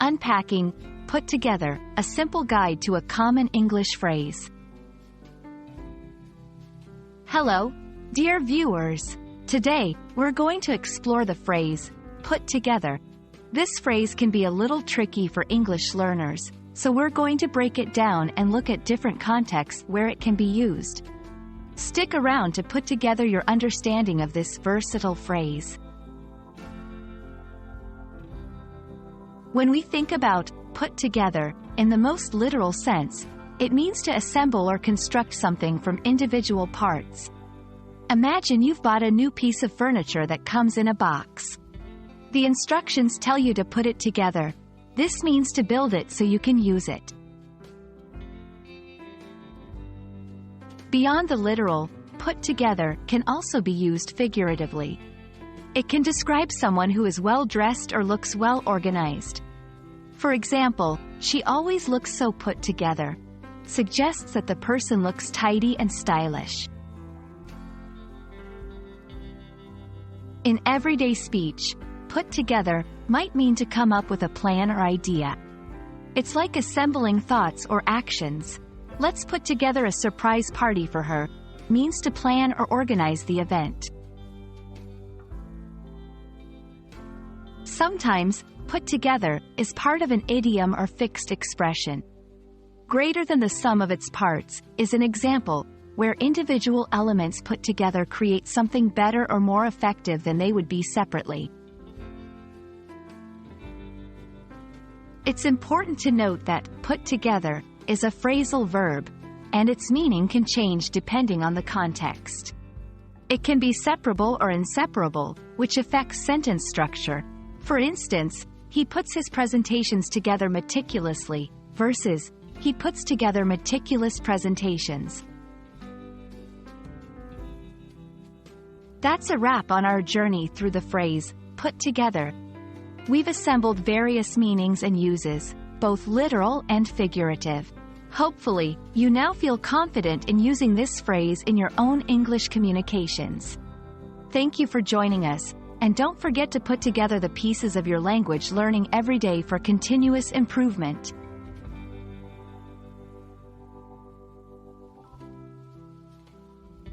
Unpacking, put together, a simple guide to a common English phrase. Hello, dear viewers. Today, we're going to explore the phrase, put together. This phrase can be a little tricky for English learners, so we're going to break it down and look at different contexts where it can be used. Stick around to put together your understanding of this versatile phrase. When we think about put together, in the most literal sense, it means to assemble or construct something from individual parts. Imagine you've bought a new piece of furniture that comes in a box. The instructions tell you to put it together. This means to build it so you can use it. Beyond the literal, put together can also be used figuratively. It can describe someone who is well-dressed or looks well-organized. For example, she always looks so put together. Suggests that the person looks tidy and stylish. In everyday speech, put together might mean to come up with a plan or idea. It's like assembling thoughts or actions. Let's put together a surprise party for her, means to plan or organize the event. Sometimes, put together is part of an idiom or fixed expression. Greater than the sum of its parts is an example where individual elements put together create something better or more effective than they would be separately. It's important to note that put together is a phrasal verb, and its meaning can change depending on the context. It can be separable or inseparable, which affects sentence structure. For instance, he puts his presentations together meticulously, versus, he puts together meticulous presentations. That's a wrap on our journey through the phrase, put together. We've assembled various meanings and uses, both literal and figurative. Hopefully, you now feel confident in using this phrase in your own English communications. Thank you for joining us, and don't forget to put together the pieces of your language learning every day for continuous improvement.